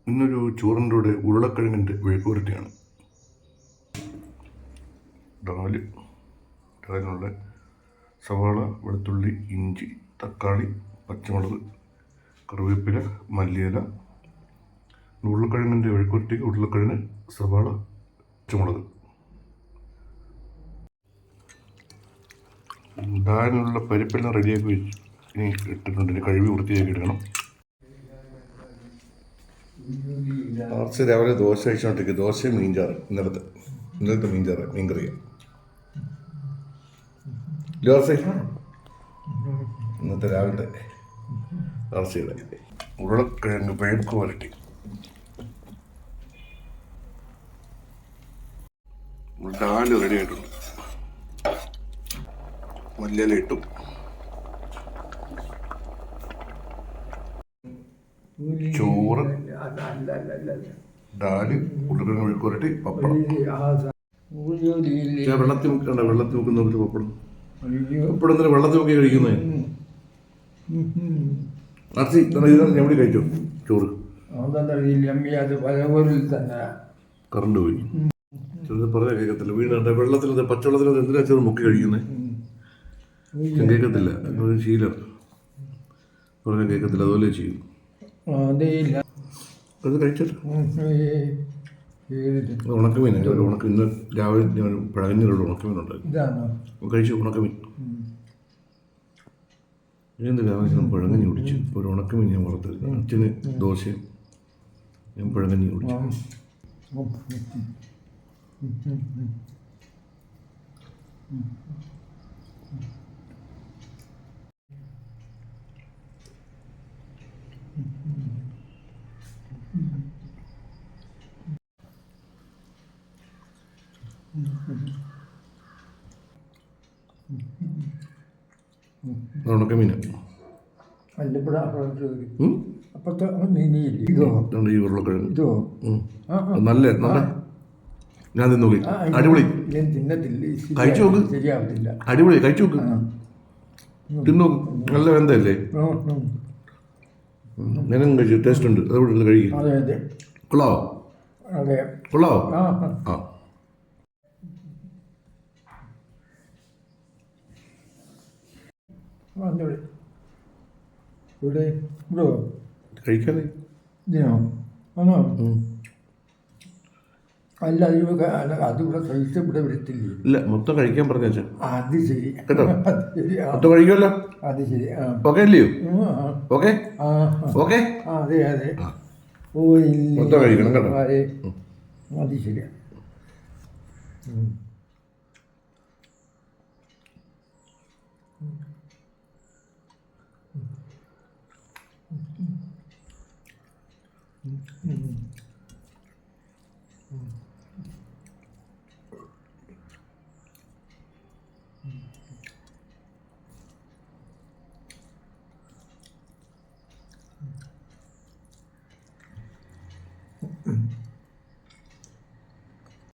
ഇന്നൊരു ചോറിൻ്റെ കൂടെ ഉരുളക്കിഴങ്ങിൻ്റെ മെഴുക്കുവരട്ടിയാണ്. ഡാലിനുള്ള സവാള, വെളുത്തുള്ളി, ഇഞ്ചി, തക്കാളി, പച്ചമുളക്, കറിവേപ്പില, മല്ലിയില. ഉരുളക്കിഴങ്ങിൻ്റെ മെഴുക്കുവരട്ടി ഉരുളക്കിഴങ്ങ്, സവാള, പച്ചമുളക്. ഡാലിനുള്ള പരിപ്പെല്ലാം റെഡിയാക്കി വെച്ച് ഇനി ഇട്ടിട്ടുണ്ട്. ഇനി കഴുകി വൃത്തിയാക്കി എടുക്കണം. ആർച്ച് രാവിലെ ദോശ കഴിച്ചോണ്ടിരിക്കുക. ദോശയും മീൻചാറ്. ഇന്നലത്തെ മീൻചാറ്, മീൻകറിയാണ്. ഇന്നത്തെ രാവിലത്തെ ആർച്ചയുടെ ഉരുളക്കിഴങ്ങ് മെഴുക്ക് വരട്ടി. ഡാല് റെഡി ആയിട്ടുണ്ട്. മല്ലിയില ഇട്ടു. ചോറ്, ഡാല്, ഉരുളക്കിഴങ്ങ് മെഴുക്ക് വരട്ടി, പപ്പടം. വെള്ളത്തിൽ മുക്കണ്ട. വെള്ളത്തിൽ മുക്കുന്ന പപ്പടം. പപ്പടം എന്തിനാ വെള്ളത്തിൽ മുക്കി കഴിക്കുന്നത്? അർച്ചി ഞമ്മടി കഴിച്ചോ ചോറ്? കറണ്ട് പോയി. ചെറുത് പറഞ്ഞാൽ കേൾക്കത്തില്ല. വീണ വെള്ളത്തിൽ പച്ചവെള്ളത്തിൽ എന്തിനാ ചെറു മുക്കി കഴിക്കുന്നത്? കേൾക്കത്തില്ല. എന്നൊരു ശീലം പറഞ്ഞാൽ കേൾക്കത്തില്ല. അതുപോലെ ചെയ്യും. അത് കഴിച്ചിട്ട് ഉണക്കമീൻ. ഉണക്ക ഇന്ന് രാവിലെ ഞാൻ പഴകഞ്ഞിലുള്ള ഉണക്കമീനുണ്ടായിരുന്നു. കഴിച്ചു. ഉണക്കമീൻ എന്ത് രാവിലെ പഴങ്കഞ്ഞി കുടിച്ചു. ഒരു ഉണക്കമീൻ ഞാൻ വളർത്തിരുന്നു. അച്ഛന് ദോശയും ഞാൻ പഴങ്കഞ്ഞി കുടിച്ചു. ഉണക്കമീൻ ഈ ഉരുളക്കിഴങ്ങ് നല്ല ഞാൻ തിന്നു നോക്കി. അടിപൊളി. കഴിച്ചു നോക്ക്. അടിപൊളി. കഴിച്ചു നോക്ക്. തിന്നു നോക്ക്. നല്ല വെന്തല്ലേ? ഞാനും കഴിച്ചു. ടേസ്റ്റ് ഉണ്ട്. അതുകൊണ്ട് കഴിക്കും. കൊള്ളാവോ? കൊള്ളാവോ? ആ കഴിക്കാതെ അല്ല അതിവിടെ സൈസ് ഇവിടെ വരത്തില്ലേ? ഇല്ല, മൊത്തം കഴിക്കാൻ പറഞ്ഞ. അത് ശരി കേട്ടോ. മൊത്തം കഴിക്കുമല്ലോ. അത് ശരി. ഓക്കെ അല്ലയോ? Okay okay. അതെ അതെ. ഓ മൊത്തം കഴിക്കണം കേട്ടോ. അത് ശരിയാ.